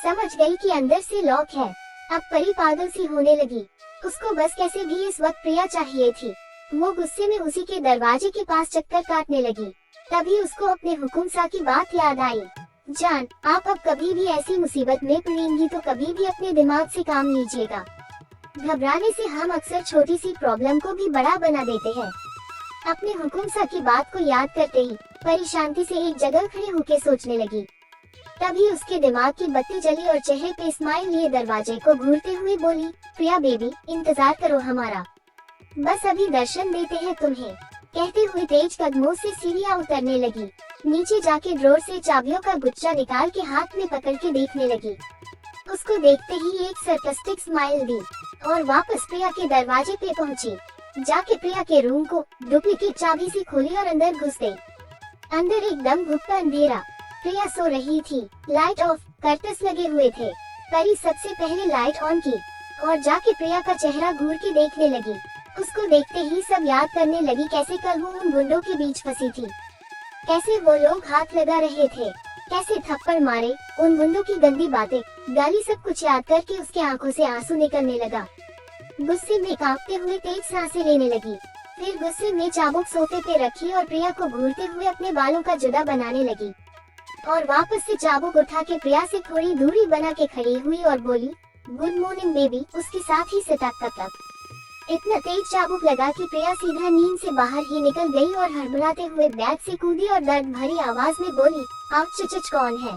समझ गई कि अंदर से लॉक है। अब परी पागल सी होने लगी। उसको बस कैसे भी इस वक्त प्रिया चाहिए थी। वो गुस्से में उसी के दरवाजे के पास चक्कर काटने लगी। तभी उसको अपने हुकुम सा की बात याद आई। जान, आप अब कभी भी ऐसी मुसीबत में पड़ेंगी तो कभी भी अपने दिमाग से काम लीजिएगा। घबराने से हम अक्सर छोटी सी प्रॉब्लम को भी बड़ा बना देते हैं। अपने हुकुम सा की बात को याद करते ही परी शांति से एक जगह खड़े होकर सोचने लगी। तभी उसके दिमाग की बत्ती जली और चेहरे पे स्माइल लिए दरवाजे को घूरते हुए बोली, प्रिया बेबी, इंतजार करो हमारा, बस अभी दर्शन देते हैं तुम्हें। कहते हुए तेज कदमों से सीढ़ियां उतरने लगी। नीचे जाके ड्रॉर से चाबियों का गुच्छा निकाल के हाथ में पकड़ के देखने लगी। उसको देखते ही एक सरकास्टिक स्माइल दी और वापस प्रिया के दरवाजे पे पहुंची। जाके प्रिया के रूम को डुप्लीकेट चाबी से खोली और अंदर घुस गई। अंदर एकदम गुप्ता अंधेरा। प्रिया सो रही थी। लाइट ऑफ, कर्टस लगे हुए थे। परी सबसे पहले लाइट ऑन की और जाके प्रिया का चेहरा घूर के देखने लगी। उसको देखते ही सब याद करने लगी कैसे कल वो उन गुंडों के बीच फंसी थी, कैसे वो लोग हाथ लगा रहे थे, कैसे थप्पड़ मारे, उन गुंडों की गंदी बातें, गाली, सब कुछ याद करके उसके आंखों से आंसू निकलने लगा। गुस्से में कांपते हुए तेज सांसें लेने लगी। फिर गुस्से में चाबुक सोफे पे रखी और प्रिया को घूरते हुए अपने बालों का जुदा बनाने लगी और वापस से चाबुक उठा के प्रिया से थोड़ी दूरी बना के खड़ी हुई और बोली, गुड मॉर्निंग बेबी। उसके साथ ही सटक इतना तेज चाबुक लगा कि प्रिया सीधा नींद से बाहर ही निकल गई और हड़बड़ाते हुए बैग से कूदी और दर्द भरी आवाज में बोली, आप चचच कौन है?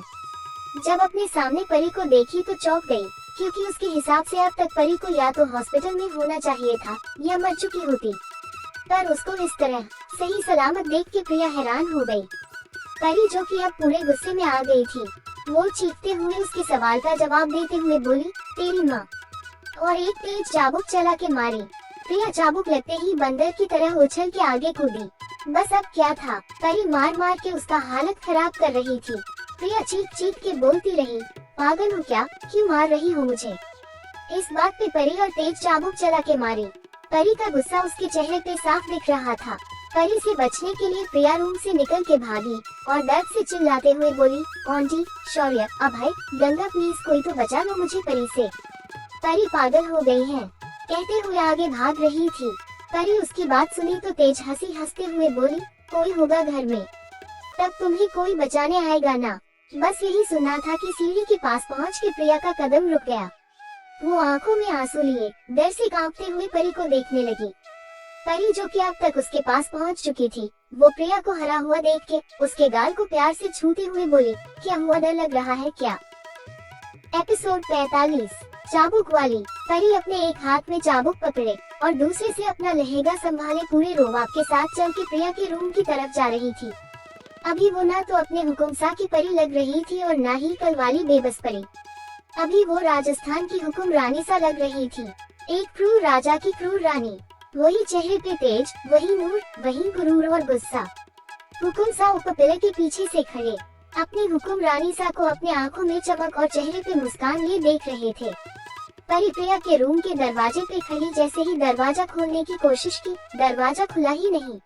जब अपने सामने परी को देखी तो चौंक गई, क्योंकि उसके हिसाब से अब तक परी को या तो हॉस्पिटल में होना चाहिए था या मर चुकी होती, पर उसको इस तरह सही सलामत देख के प्रिया हैरान हो गई। परी, जो कि अब पूरे गुस्से में आ गई थी, वो चीखते हुए उसके सवाल का जवाब देते हुए बोली, तेरी माँ, और एक तेज चाबुक चला के मारी। प्रिया चाबुक लगते ही बंदर की तरह उछल के आगे कूदी। बस अब क्या था, परी मार मार के उसका हालत खराब कर रही थी। प्रिया चीख चीख के बोलती रही, पागल हो क्या, क्यों मार रही हो मुझे? इस बात पे परी और तेज चाबुक चला के मारी। परी का गुस्सा उसके चेहरे पे साफ दिख रहा था। परी से बचने के लिए प्रिया रूम से निकल के भागी और दर्द से चिल्लाते हुए बोली, aunty, Shaurya, Abhay, Ganga, please कोई तो बचा लो मुझे परी से। परी पागल हो गई है, कहते हुए आगे भाग रही थी। परी उसकी बात सुनी तो तेज हंसी हंसते हुए बोली, कोई होगा घर में, तब तुम्हें कोई बचाने आएगा ना। बस यही सुना था कि सीढ़ी के पास पहुंच के प्रिया का कदम रुक गया। वो आंखों में आंसू लिए डर से कांपते हुए परी को देखने लगी। परी, जो कि अब तक उसके पास पहुंच चुकी थी, वो प्रिया को हरा हुआ देख के उसके गाल को प्यार से छूते हुए बोली, क्या हुआ, डर लग रहा है क्या? एपिसोड 45, चाबुक वाली। परी अपने एक हाथ में चाबुक पकड़े और दूसरे से अपना लहंगा संभाले पूरे रोवाब के साथ चल के प्रिया के रूम की तरफ जा रही थी। अभी वो ना तो अपने हुकुम सा की परी लग रही थी और ना ही कल वाली बेबस परी। अभी वो राजस्थान की हुकुम रानी सा लग रही थी, एक क्रूर राजा की क्रूर रानी। वही चेहरे पे तेज, वही नूर, वही गुरूर और गुस्सा। हुकुम सा उपपिले के पीछे से खड़े अपनी हुकुम रानी सा को अपने आंखों में चमक और चेहरे पे मुस्कान लिए देख रहे थे। परी प्रिया के रूम के दरवाजे पे खड़ी जैसे ही दरवाजा खोलने की कोशिश की, दरवाजा खुला ही नहीं।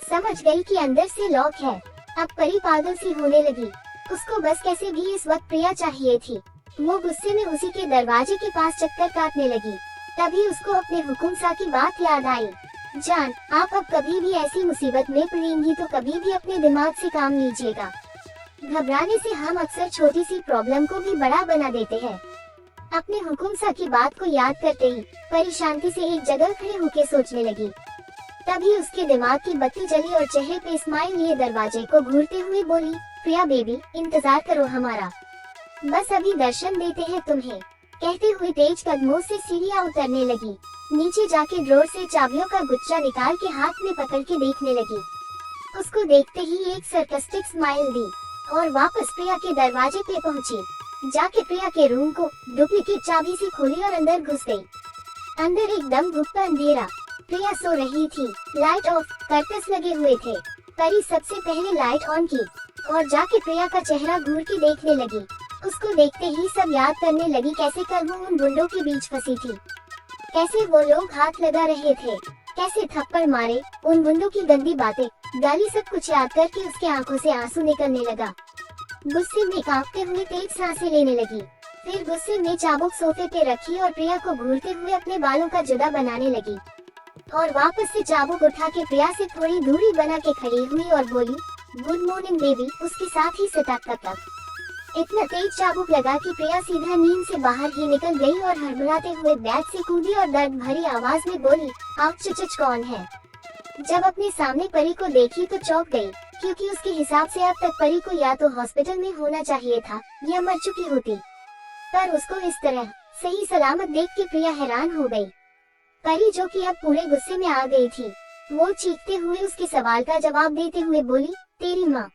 समझ गई कि अंदर से लॉक है। अब परी पागल सी होने लगी। उसको बस कैसे भी इस वक्त प्रिया चाहिए थी। वो गुस्से में उसी के दरवाजे के पास चक्कर काटने लगी। तभी उसको अपने हुकुम सा की बात याद आई। जान, आप अब कभी भी ऐसी मुसीबत में पड़ेंगी तो कभी भी अपने दिमाग से काम लीजिएगा। घबराने से हम अक्सर छोटी सी प्रॉब्लम को भी बड़ा बना देते हैं। अपने हुकुम सा की बात को याद करते ही परी शांति से एक जगह खड़े होकर सोचने लगी। तभी उसके दिमाग की बत्ती जली और चेहरे पे स्माइल लिए दरवाजे को घूरते हुए बोली, प्रिया बेबी, इंतजार करो हमारा, बस अभी दर्शन देते हैं तुम्हें। कहते हुए तेज कदमों से सीढ़ियां उतरने लगी। नीचे जाके ड्रॉर से चाबियों का गुच्छा निकाल के हाथ में पकड़ के देखने लगी। उसको देखते ही एक सरकास्टिक स्माइल दी और वापस प्रिया के दरवाजे पे पहुंची। जाके प्रिया के रूम को डुप्लीकेट चाबी से खोली और अंदर घुस गई। अंदर एकदम गुप्ता अंधेरा। प्रिया सो रही थी। लाइट ऑफ, कर्टस लगे हुए थे। परी सबसे पहले लाइट ऑन की और जाके प्रिया का चेहरा घूर के देखने लगी। उसको देखते ही सब याद करने लगी कैसे कल वो उन गुंडों के बीच फंसी थी, कैसे वो लोग हाथ लगा रहे थे, कैसे थप्पड़ मारे, उन गुंडों की गंदी बातें, गाली, सब कुछ याद करके उसके आंखों से आंसू निकलने लगा। गुस्से में कांपते हुए तेज सांसें लेने लगी। फिर गुस्से में चाबुक सोफे पे रखी और प्रिया को घूरते हुए अपने बालों का जुदा बनाने लगी और वापस से चाबुक उठा के प्रिया से थोड़ी दूरी बना के खड़ी हुई और बोली, गुड मॉर्निंग बेबी। उसके साथ ही सटक तक इतना तेज चाबुक लगा कि प्रिया सीधा नींद से बाहर ही निकल गई और हड़बड़ाते हुए बेड से कूदी और दर्द भरी आवाज में बोली, आप चुचुच कौन है? जब अपने सामने परी को देखी तो चौंक गई, क्योंकि उसके हिसाब से अब तक परी को या तो हॉस्पिटल में होना चाहिए था या मर चुकी होती, पर उसको इस तरह सही सलामत देख के प्रिया हैरान हो गई। परी, जो कि अब पूरे गुस्से में आ गई थी, वो चीखते हुए उसके सवाल का जवाब देते हुए बोली, तेरी माँ,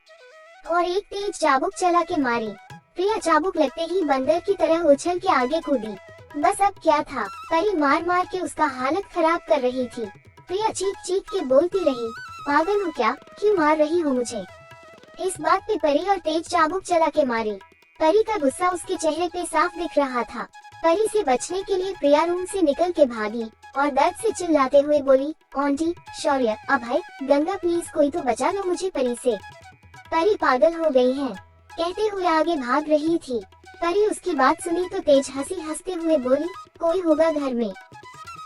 और एक तेज चाबुक चला के मारी। प्रिया चाबुक लगते ही बंदर की तरह उछल के आगे कूदी। बस अब क्या था, परी मार मार के उसका हालत खराब कर रही थी। प्रिया चीख चीख के बोलती रही, पागल हो क्या, क्यों मार रही हो मुझे? इस बात पे परी और तेज चाबुक चला के मारी। परी का गुस्सा उसके चेहरे पे साफ दिख रहा था। परी से बचने के लिए प्रिया रूम से निकल के भागी और दर्द से चिल्लाते हुए बोली, aunty, Shaurya, Abhay, Ganga, please कोई तो बचा लो मुझे परी से। परी पागल हो गई है, कहते हुए आगे भाग रही थी। परी उसकी बात सुनी तो तेज हंसी हंसते हुए बोली, कोई होगा घर में,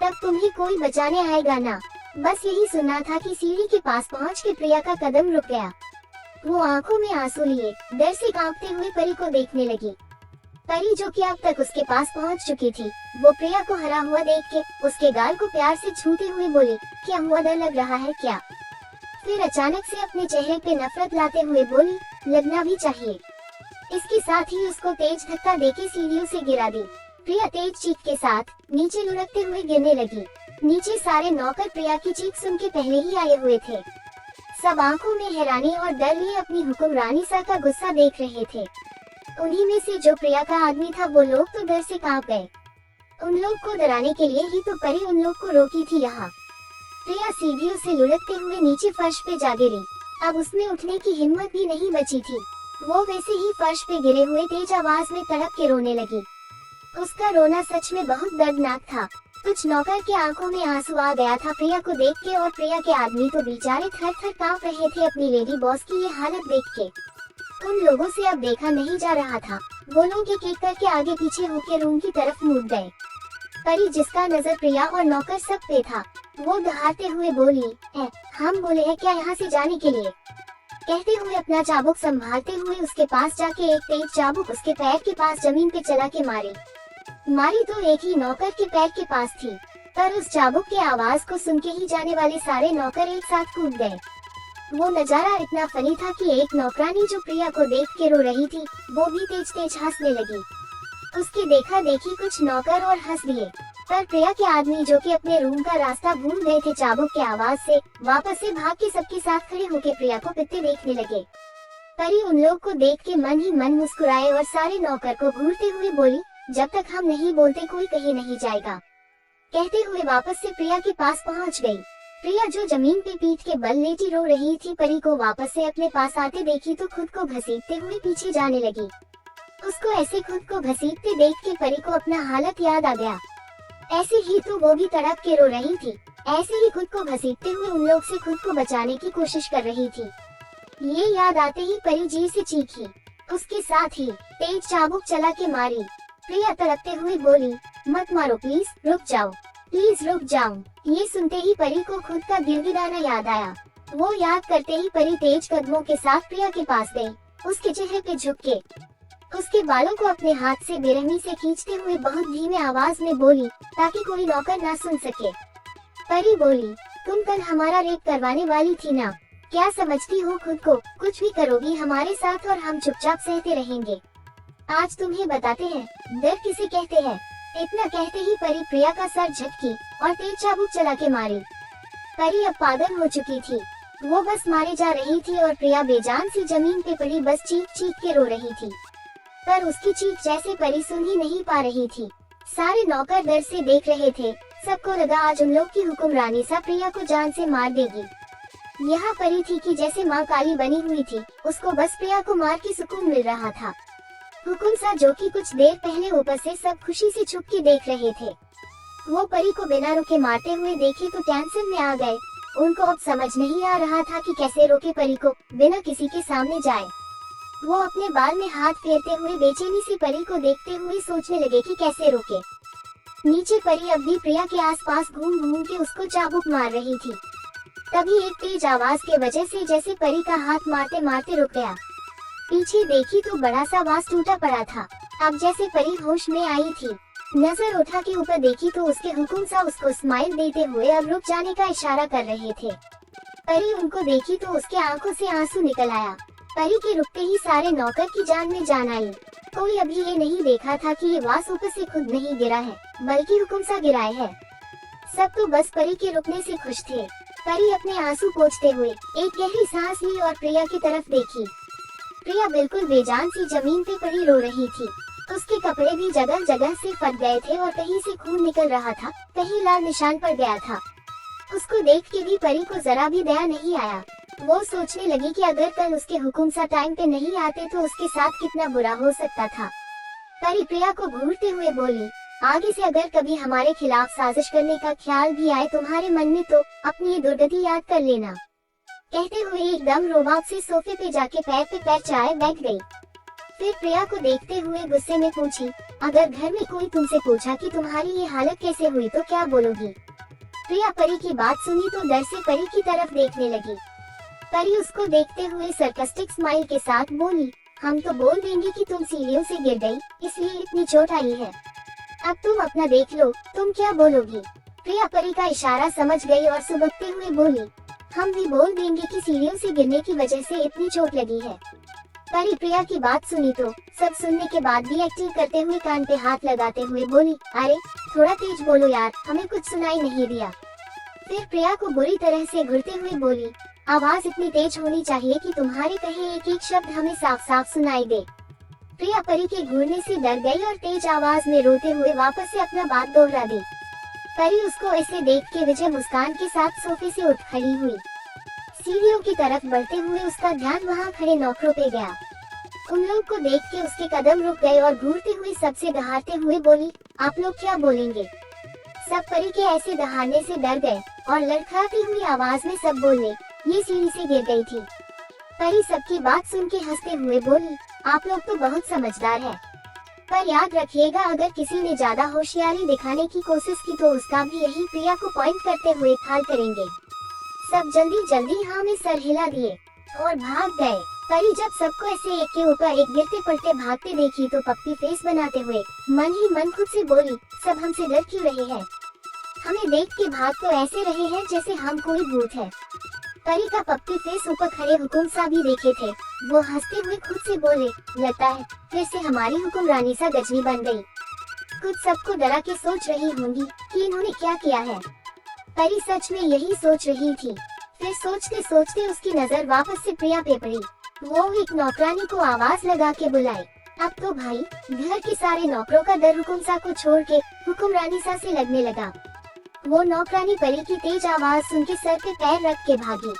तब तुम्हें कोई बचाने आएगा ना। बस यही सुनना था कि सीढ़ी के पास पहुंच के प्रिया का कदम रुक गया। वो आंखों में आंसू लिए डर से कांपते हुए परी को देखने लगी। परी, जो कि अब तक उसके पास पहुंच चुकी थी, वो प्रिया को हरा हुआ देख के उसके गाल को प्यार से छूते हुए बोली, क्या हुआ, डर लग रहा है क्या? फिर अचानक से अपने चेहरे पे नफरत लाते हुए बोली, लगना भी चाहिए। इसके साथ ही उसको तेज धक्का देके सीढ़ियों से गिरा दी। प्रिया तेज चीख के साथ नीचे लुढ़कते हुए गिरने लगी। नीचे सारे नौकर प्रिया की चीख सुन के पहले ही आए हुए थे। सब आंखों में हैरानी और डर लिए अपनी हुक्मरानी सा का गुस्सा देख रहे थे। उन्हीं में से जो प्रिया का आदमी था, वो लोग तो डर से कांप गए। उन लोग को डराने के लिए ही तो परी उन लोग को रोकी थी यहाँ। प्रिया सीढ़ियों से लुढ़कते हुए नीचे फर्श पे जा गिरी। अब उसमें उठने की हिम्मत भी नहीं बची थी। वो वैसे ही फर्श पे गिरे हुए तेज आवाज में तड़प के रोने लगी। उसका रोना सच में बहुत दर्दनाक था। कुछ नौकर के आंखों में आंसू आ गया था प्रिया को देख के, और प्रिया के आदमी तो बेचारे थर थर कांप रहे थे अपनी लेडी बॉस की ये हालत देख के। उन लोगों से अब देखा नहीं जा रहा था। वो लोग एक एक करके आगे पीछे होके रूम की तरफ मुड़ गए। परी, जिसका नजर प्रिया और नौकर सब पे था, वो दहाड़ते हुए बोली, हम बोले हैं क्या यहाँ से जाने के लिए? कहते हुए अपना चाबुक संभालते हुए उसके पास जाके एक तेज चाबुक उसके पैर के पास जमीन पे चला के मारी तो एक ही नौकर के पैर के पास थी, पर उस चाबुक के आवाज को सुन के ही जाने वाले सारे नौकर एक साथ कूद गए। वो नजारा इतना फनी था कि एक नौकरानी जो प्रिया को देख के रो रही थी, वो भी तेज तेज हंसने लगी। उसके देखा देखी कुछ नौकर और हंस दिए, पर प्रिया के आदमी, जो कि अपने रूम का रास्ता भूल गए थे चाबुक के आवाज से, वापस से भाग के सबके साथ खड़े होके प्रिया को पिटते देखने लगे। परी उन लोग को देख के मन ही मन मुस्कुराए और सारे नौकर को घूरते हुए बोली, जब तक हम नहीं बोलते कोई कहीं नहीं जाएगा। कहते हुए वापस से प्रिया के पास पहुंच गई। प्रिया, जो जमीन पे पीठ के बल लेटी रो रही थी, परी को वापस से अपने पास आते देखी तो खुद को घसीटते हुए पीछे जाने लगी। उसको ऐसे खुद को घसीटते देख के परी को अपना हालत याद आ गया। ऐसे ही तो वो भी तड़प के रो रही थी, ऐसे ही खुद को घसीटते हुए उन लोग से खुद को बचाने की कोशिश कर रही थी। ये याद आते ही परी जी से चीखी। उसके साथ ही तेज चाबुक चला के मारी। प्रिया तड़पते हुए बोली, मत मारो प्लीज, रुक जाओ, प्लीज रुक जाओ। ये सुनते ही परी को खुद का गिड़गिड़ाना याद आया। वो याद करते ही परी तेज कदमों के साथ प्रिया के पास गई। उसके चेहरे पे झुक के उसके बालों को अपने हाथ से बेरहमी से खींचते हुए बहुत धीमे आवाज में बोली, ताकि कोई नौकर ना सुन सके। परी बोली, तुम कल हमारा रेप करवाने वाली थी ना? क्या समझती हो खुद को? कुछ भी करोगी हमारे साथ और हम चुपचाप सहते रहेंगे। आज तुम्हें बताते हैं डर किसे कहते हैं। इतना कहते ही परी प्रिया का सर झटकी और तेज चाबुक चला के मारी। परी अब पागल हो चुकी थी। वो बस मारे जा रही थी और प्रिया बेजान सी जमीन पे पड़ी बस चीख चीख के रो रही थी, पर उसकी चीख जैसे परी सुन ही नहीं पा रही थी। सारे नौकर डर से देख रहे थे। सबको लगा आज उन लोग की हुक्मरानी सा प्रिया को जान से मार देगी। यहाँ परी थी कि जैसे माँ काली बनी हुई थी, उसको बस प्रिया को मार के सुकून मिल रहा था। हुकुम सा, जो कि कुछ देर पहले ऊपर से सब खुशी से छुप के देख रहे थे, वो परी को बिना रुके मारते हुए देखे तो टेंशन में आ गए। उनको अब समझ नहीं आ रहा था कि कैसे रोके परी को बिना किसी के सामने जाए। वो अपने बाल में हाथ फेरते हुए बेचैनी से परी को देखते हुए सोचने लगे कि कैसे रोके। नीचे परी अब भी प्रिया के आसपास घूम घूम के उसको चाबुक मार रही थी। तभी एक तेज आवाज के वजह से जैसे परी का हाथ मारते मारते रुक गया। पीछे देखी तो बड़ा सा वास टूटा पड़ा था। अब जैसे परी होश में आई थी, नजर उठा के ऊपर देखी तो उसके हुकुम सा उसको स्माइल देते हुए अब रुक जाने का इशारा कर रहे थे। परी उनको देखी तो उसके आंखों से आंसू निकल आया। परी के रुकते ही सारे नौकर की जान में जान आई। कोई अभी ये नहीं देखा था कि ये वास ऊपर से खुद नहीं गिरा है, बल्कि हुकुम सा गिराए है। सब तो बस परी के रुकने से खुश थे। परी अपने आंसू पोंछते हुए एक गहरी सांस ली और प्रिया की तरफ देखी। प्रिया बिल्कुल बेजान सी जमीन पे पड़ी रो रही थी। उसके कपड़े भी जगह जगह से फट गए थे और कहीं से खून निकल रहा था, कहीं लाल निशान पड़ गया था। उसको देख के भी परी को जरा भी दया नहीं आया। वो सोचने लगी कि अगर कल उसके हुकुम सा टाइम पे नहीं आते तो उसके साथ कितना बुरा हो सकता था। परी प्रिया को घूरते हुए बोली, आगे से अगर कभी हमारे खिलाफ साजिश करने का ख्याल भी आए तुम्हारे मन में तो अपनी ये दुर्गति याद कर लेना। कहते हुए एकदम रोमांच से सोफे पे जाके पैर पे पैर चाए बैठ गई। फिर प्रिया को देखते हुए गुस्से में पूछी, अगर घर में कोई तुमसे पूछा कि तुम्हारी ये हालत कैसे हुई तो क्या बोलोगी? प्रिया परी की बात सुनी तो डर से परी की तरफ देखने लगी। परी उसको देखते हुए सरकास्टिक स्माइल के साथ बोली, हम तो बोल देंगे कि तुम सीढ़ियों से गिर गई, इसलिए इतनी चोट आई है। अब तुम अपना देख लो, तुम क्या बोलोगी? प्रिया परी का इशारा समझ गई और सुबकते हुए बोली, हम भी बोल देंगे कि सीढ़ियों से गिरने की वजह से इतनी चोट लगी है। परी प्रिया की बात सुनी तो सब सुनने के बाद भी एक्टिंग करते हुए कान पे हाथ लगाते हुए बोली, अरे थोड़ा तेज बोलो यार, हमें कुछ सुनाई नहीं दिया। फिर प्रिया को बुरी तरह से घुरते हुए बोली, आवाज इतनी तेज होनी चाहिए कि तुम्हारे कहे एक एक शब्द हमें साफ साफ सुनाई दे। प्रिया परी के घूरने से डर गई और तेज आवाज में रोते हुए वापस से अपना बात दोहरा दी। परी उसको ऐसे देख के विजय मुस्कान के साथ सोफे से उठ खड़ी हुई। सीढ़ियों की तरफ बढ़ते हुए उसका ध्यान वहाँ खड़े नौकरों पे गया। उन लोग को देख के उसके कदम रुक गए और घूरते हुए सबसे दहाड़ते हुए बोली, आप लोग क्या बोलेंगे? सब परी के ऐसे दहाड़ने से डर गए और लड़खड़ाती हुई आवाज में सब बोलने, ये सीढ़ी से गिर गई थी। परी सबकी बात सुन के हंसते हुए बोली, आप लोग तो बहुत समझदार है, पर याद रखिएगा अगर किसी ने ज्यादा होशियारी दिखाने की कोशिश की तो उसका भी यही प्रिया को पॉइंट करते हुए खाल करेंगे। सब जल्दी जल्दी हाँ में सर हिला दिए और भाग गए। परी जब सबको ऐसे एक के ऊपर एक गिरते पड़ते भागते देखी तो पप्पी फेस बनाते हुए मन ही मन खुद से बोली, सब हमसे डर क्यों रहे हैं? हमें देख के भाग तो ऐसे रहे हैं जैसे हम कोई भूत है। परी का पप्पी फेस ऊपर खड़े हुकुम सा भी देखे थे। वो हंसते हुए खुद से बोले, लगता है फिर से हमारी हुकुम रानी सा गजनी बन गई। खुद सबको डरा के सोच रही होंगी कि इन्होंने क्या किया है। परी सच में यही सोच रही थी। फिर सोचते सोचते उसकी नजर वापस से प्रिया पे पड़ी। वो एक नौकरानी को आवाज लगा के बुलाई। अब तो भाई घर के सारे नौकरों का डर हुकुम सा को छोड़ के हुकुम रानी सा से लगने लगा। वो नौकरानी परी की तेज आवाज सुन के सर पे पैर रख के भागी।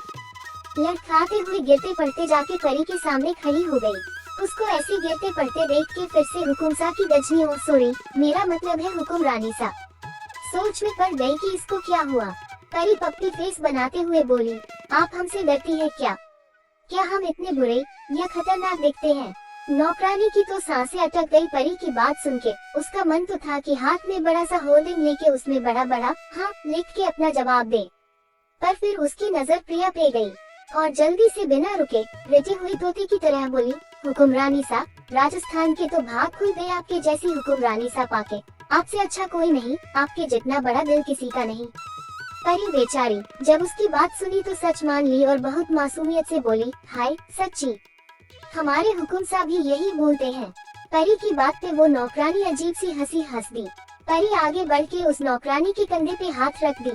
लड़खड़ाते हुए गिरते पड़ते जाके परी के सामने खड़ी हो गई। उसको ऐसे गिरते पड़ते देख के फिर से हुकुम सा की गजनी और सॉरी मेरा मतलब है हुकुम रानी सा सोच में पड़ गई कि इसको क्या हुआ। परी पप्पी फेस बनाते हुए बोली, आप हमसे डरती है क्या? क्या हम इतने बुरे या खतरनाक दिखते हैं? नौकरानी की तो सांसें अटक गई परी की बात सुन के। उसका मन तो था कि हाथ में बड़ा सा होर्डिंग लेके उसमें बड़ा बड़ा हाँ लिख के अपना जवाब दे, पर फिर उसकी नजर प्रिया पे गई और जल्दी से बिना रुके रटी हुई तोते की तरह बोली, हुकुमरानी सा राजस्थान के तो भाग खुल गए आपके जैसी हुकुमरानी सा पाके। आपसे अच्छा कोई नहीं, आपके जितना बड़ा दिल किसी का नहीं। परी बेचारी जब उसकी बात सुनी तो सच मान ली और बहुत मासूमियत से बोली, हाय सच्ची हमारे हुकुम सा भी यही बोलते हैं। परी की बात पे वो नौकरानी अजीब सी हंसी हंस दी। परी आगे बढ़ के उस नौकरानी के कंधे पे हाथ रख दी।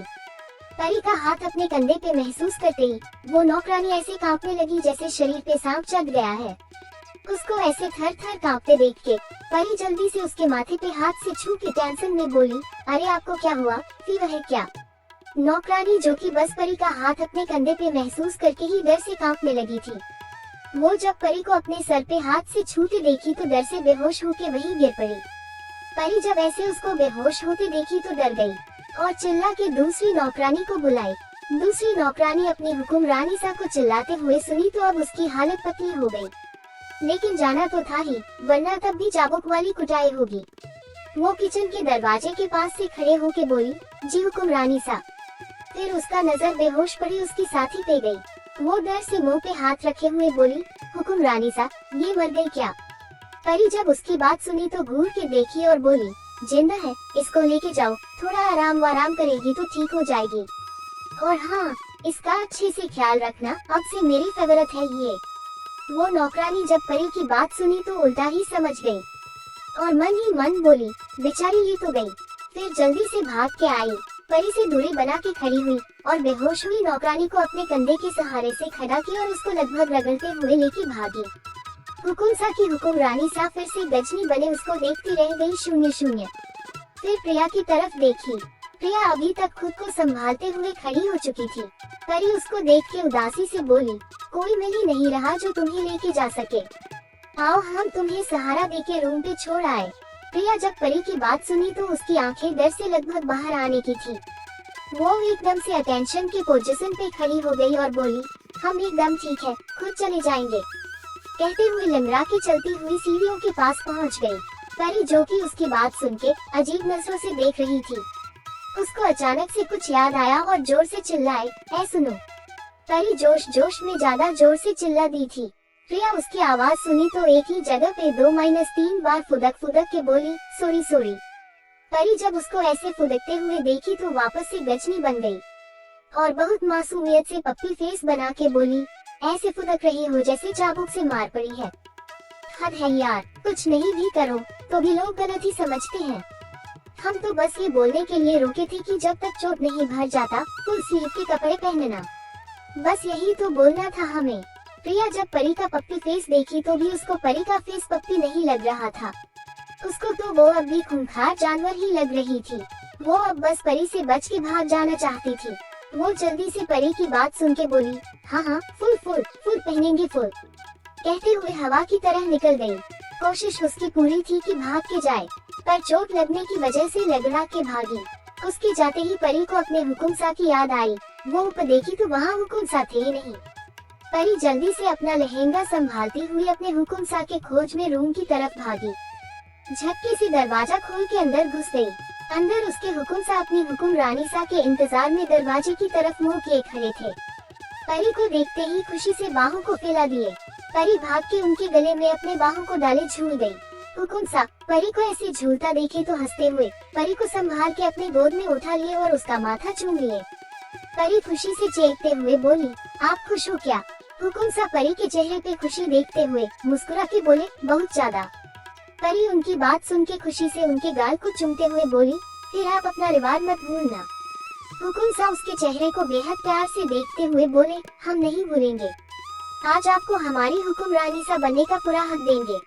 परी का हाथ अपने कंधे पे महसूस करते ही वो नौकरानी ऐसे कांपने लगी जैसे शरीर पे सांप चढ़ गया है। उसको ऐसे थर थर कांपते देख के परी जल्दी से उसके माथे पे हाथ से छू के टेंशन में बोली, अरे आपको क्या हुआ, फीवर है क्या? नौकरानी जो कि बस परी का हाथ अपने कंधे पे महसूस करके ही डर से कांपने लगी थी। वो जब परी को अपने सर पे हाथ से छूते देखी तो डर से बेहोश होके वहीं गिर पड़ी। परी जब ऐसे उसको बेहोश होते देखी तो डर गई और चिल्ला के दूसरी नौकरानी को बुलाई। दूसरी नौकरानी अपनी हुक्मरानी सा को चिल्लाते हुए सुनी तो अब उसकी हालत पतली हो गई, लेकिन जाना तो था ही, वरना तब भी चाबुक वाली कुटाई होगी। वो किचन के दरवाजे के पास से खड़े होके बोली, जी हुक्मरानी सा। फिर उसका नजर बेहोश पड़ी उसकी साथी पे गई। वो डर से मुंह पे हाथ रखे हुए बोली, हुक्मरानी सा, ये मर गई क्या? परी जब उसकी बात सुनी तो घूर के देखी और बोली, जिंदा है, इसको लेके जाओ, थोड़ा आराम करेगी तो ठीक हो जाएगी। और हाँ, इसका अच्छे से ख्याल रखना, अब से मेरी फेवरेट है ये। वो नौकरानी जब परी की बात सुनी तो उल्टा ही समझ गई और मन ही मन बोली, बेचारी ये तो गई। फिर जल्दी से भाग के आई, परी से दूरी बना के खड़ी हुई और बेहोश हुई नौकरानी को अपने कंधे के सहारे से खड़ा किया और उसको लगभग रगड़ते हुए लेके भागी। हुकुमसा की हुक्मरानी सा फिर से गजनी बने उसको देखती रह गई शून्य शून्य। फिर प्रिया की तरफ देखी। प्रिया अभी तक खुद को संभालते हुए खड़ी हो चुकी थी। परी उसको देख के उदासी से बोली, कोई मिल ही नहीं रहा जो तुम्हें लेके जा सके, आओ हम तुम्हें सहारा देके रूम पे छोड़ आए। प्रिया जब परी की बात सुनी तो उसकी आंखें डर से लगभग बाहर आने की थी। वो एकदम से अटेंशन के पोजीशन पे खड़ी हो गई और बोली, हम एकदम ठीक है, खुद चले जाएंगे। कहते हुए लंगड़ा के चलती हुई सीढ़ियों के पास पहुंच गई। परी जो कि उसकी बात सुन के अजीब नजरों से देख रही थी, उसको अचानक से कुछ याद आया और जोर से चिल्लाए, ऐ सुनो। परी जोश में ज्यादा जोर से चिल्ला दी थी। प्रिया उसकी आवाज सुनी तो एक ही जगह पे 2-3 बार फुदक के बोली, सॉरी। परी जब उसको ऐसे फुदकते हुए देखी तो वापस से गजनी बन गई और बहुत मासूमियत से पप्पी फेस बना के बोली, ऐसे फुदक रही हो जैसे चाबुक से मार पड़ी है। हद है यार, कुछ नहीं भी करो तो भी लोग गलत ही समझते हैं। हम तो बस ये बोलने के लिए रुके थे कि जब तक चोट नहीं भर जाता फुल स्लीव के कपड़े पहनना, बस यही तो बोलना था हमें। प्रिया जब परी का पप्पी फेस देखी तो भी उसको परी का फेस पप्पी नहीं लग रहा था, उसको तो वो अब भी खूंखार जानवर ही लग रही थी। वो अब बस परी से बच के भाग जाना चाहती थी। वो जल्दी से परी की बात सुन के बोली, हाँ फुल पहनेंगे फुल। कहते हुए हवा की तरह निकल गई। कोशिश उसकी पूरी थी कि भाग के जाए, पर चोट लगने की वजह से लगड़ा के भागी। उसके जाते ही परी को अपने हुकुमसा की याद आई। वो ऊपर देखी तो वहाँ हुकुमसा थे ही नहीं। परी जल्दी से अपना लहंगा संभालती हुई अपने हुकुमसा के खोज में रूम की तरफ भागी। झटके से दरवाजा खोल के अंदर घुस गई। अंदर उसके हुकुमसा अपनी हुक्मरानी सा के इंतजार में दरवाजे की तरफ मुंह किए खड़े थे। परी को देखते ही खुशी से बाहों को फैला दिए। परी भाग के उनके गले में अपने बाहों को डाले झूल गई। हुकुमसा परी को ऐसे झूलता देखे तो हंसते हुए परी को संभाल के अपने गोद में उठा लिए और उसका माथा चूम लिए। परी खुशी से चीखते हुए बोली, आप खुश हो क्या? हुकुमसा परी के चेहरे पे खुशी देखते हुए मुस्कुरा के बोले, बहुत ज्यादा। परी उनकी बात सुन के खुशी से उनके गाल को चूमते हुए बोली, फिर आप अपना रिवाज मत भूलना। हुकुमसा उसके चेहरे को बेहद प्यार से देखते हुए बोले, हम नहीं भूलेंगे। आज आपको हमारी हुक्मरानी सा बनने का पूरा हक देंगे।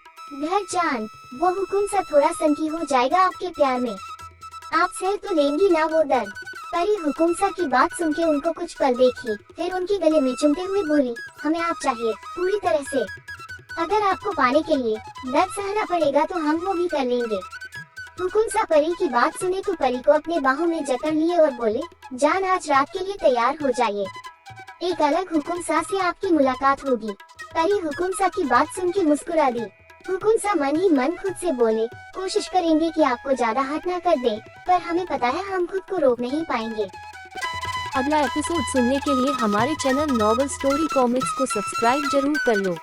घर जान, वो हुकुमसा थोड़ा सनकी हो जाएगा आपके प्यार में। आप सह तो लेंगी ना वो दर्द। परी हुकुमसा की बात सुन के उनको कुछ पल देखी, फिर उनके गले में चुमते हुए बोली, हमें आप चाहिए पूरी तरह से। अगर आपको पाने के लिए दर्द सहना पड़ेगा तो हम वो भी कर लेंगे। हुकुमसा परी की बात सुने तो परी को अपने बाहों में जकड़ लिए और बोले, जान आज रात के लिए तैयार हो जाइए। एक अलग हुकुमसा से आपकी मुलाकात होगी। परी हुकुमसा की बात सुन के मुस्कुरा दी। हुकुमसा मन ही मन खुद से बोले, कोशिश करेंगे कि आपको ज्यादा हर्ट न कर दे, पर हमें पता है हम खुद को रोक नहीं पाएंगे। अगला एपिसोड सुनने के लिए हमारे चैनल नॉवल स्टोरी कॉमिक्स को सब्सक्राइब जरूर कर लो।